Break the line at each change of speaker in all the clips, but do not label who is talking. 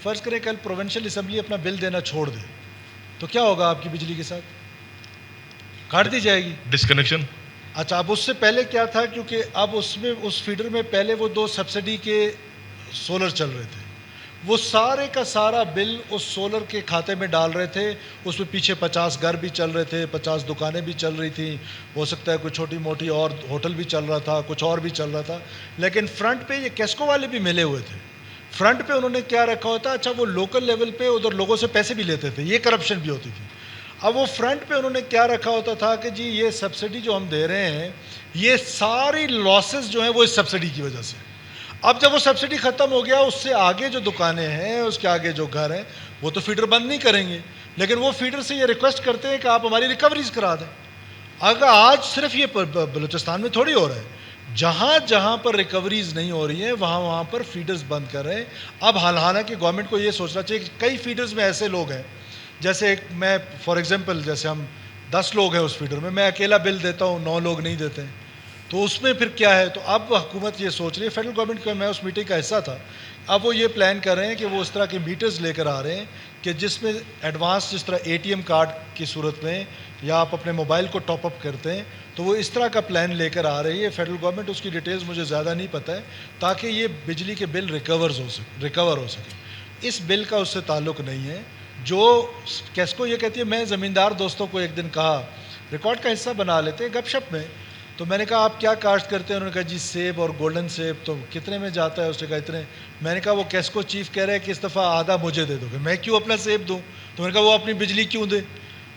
فرض کریں کل پروونشل اسمبلی اپنا بل دینا چھوڑ دے تو کیا ہوگا آپ کی بجلی کے ساتھ؟ کاٹ دی جائے گی،
ڈسکنیکشن.
اچھا اب اس سے پہلے کیا تھا، کیونکہ اب اس میں اس فیڈر میں پہلے وہ 2 سبسڈی کے سولر چل رہے تھے، وہ سارے کا سارا بل اس سولر کے کھاتے میں ڈال رہے تھے. اس میں پیچھے 50 گھر بھی چل رہے تھے، 50 دکانیں بھی چل رہی تھیں، ہو سکتا ہے کوئی چھوٹی موٹی اور ہوٹل بھی چل رہا تھا، کچھ اور بھی چل رہا تھا. لیکن فرنٹ پہ یہ کیسکو والے بھی ملے ہوئے تھے. فرنٹ پہ انہوں نے کیا رکھا ہوتا، اچھا وہ لوکل لیول پہ ادھر لوگوں سے پیسے بھی لیتے تھے، یہ کرپشن بھی ہوتی تھی. اب وہ فرنٹ پہ انہوں نے کیا رکھا ہوتا تھا کہ جی یہ سبسڈی جو ہم دے رہے ہیں یہ ساری لاسز جو ہیں وہ اس سبسڈی کی وجہ سے. اب جب وہ سبسڈی ختم ہو گیا، اس سے آگے جو دکانیں ہیں، اس کے آگے جو گھر ہیں، وہ تو فیڈر بند نہیں کریں گے، لیکن وہ فیڈر سے یہ ریکویسٹ کرتے ہیں کہ آپ ہماری ریکوریز کرا دیں. اگر آج صرف یہ بلوچستان میں تھوڑی ہو رہا ہے، جہاں جہاں پر ریکوریز نہیں ہو رہی ہیں وہاں پر فیڈرز بند کر رہے ہیں. اب حالانکہ گورنمنٹ کو یہ سوچنا چاہیے کہ کئی فیڈرز میں ایسے لوگ ہیں، جیسے میں فار ایگزامپل جیسے ہم 10 لوگ ہیں اس فیڈر میں اکیلا بل دیتا ہوں، 9 لوگ نہیں دیتے ہیں، تو اس میں پھر کیا ہے. تو اب حکومت یہ سوچ رہی ہے، فیڈرل گورنمنٹ کا، میں اس میٹنگ کا حصہ تھا، اب وہ یہ پلان کر رہے ہیں کہ وہ اس طرح کے میٹرز لے کر آ رہے ہیں کہ جس میں ایڈوانس جس طرح ATM کارڈ کی صورت میں یا آپ اپنے موبائل کو ٹاپ اپ کرتے ہیں، تو وہ اس طرح کا پلان لے کر آ رہی ہے فیڈرل گورنمنٹ. اس کی ڈیٹیلز مجھے زیادہ نہیں پتہ ہے، تاکہ یہ بجلی کے بل ریکور ہو سکے. اس بل کا اس سے تعلق نہیں ہے. جو کیسکو یہ کہتی ہے، میں زمیندار دوستوں کو ایک دن کہا، ریکارڈ کا حصہ بنا لیتے گپ شپ میں، تو میں نے کہا آپ کیا کاشت کرتے ہیں؟ انہوں نے کہا جی سیب اور گولڈن سیب. تو کتنے میں جاتا ہے؟ اس نے کہا اتنے. میں نے کہا وہ کیسکو چیف کہہ رہا ہے کہ اس دفعہ آدھا مجھے دے دو گے. میں کیوں اپنا سیب دوں؟ تو میں نے کہا وہ اپنی بجلی کیوں دے؟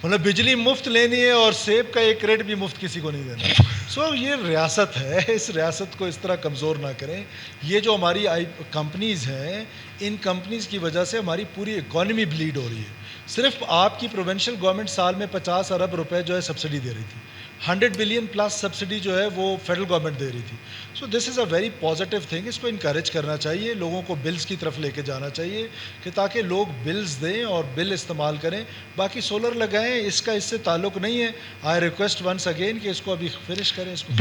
مطلب بجلی مفت لینی ہے اور سیب کا 1 کریٹ بھی مفت کسی کو نہیں دینا. سو یہ ریاست ہے، اس ریاست کو اس طرح کمزور نہ کریں. یہ جو ہماری کمپنیز ہیں، ان کمپنیز کی وجہ سے ہماری پوری اکانومی بلیڈ ہو رہی ہے. صرف آپ کی پروونشل گورنمنٹ سال میں 50 ارب روپے جو ہے سبسڈی دے رہی تھی، 100 بلین پلس سبسڈی جو ہے وہ فیڈرل گورنمنٹ دے رہی تھی. سو دس از اے ویری پازیٹیو تھنگ. اس کو انکریج کرنا چاہیے، لوگوں کو بلز کی طرف لے کے جانا چاہیے کہ تاکہ لوگ بلز دیں اور بل استعمال کریں. باقی سولر لگائیں، اس کا اس سے تعلق نہیں ہے. آئی ریکویسٹ ونس اگین کہ اس کو ابھی فنش کریں اس کو.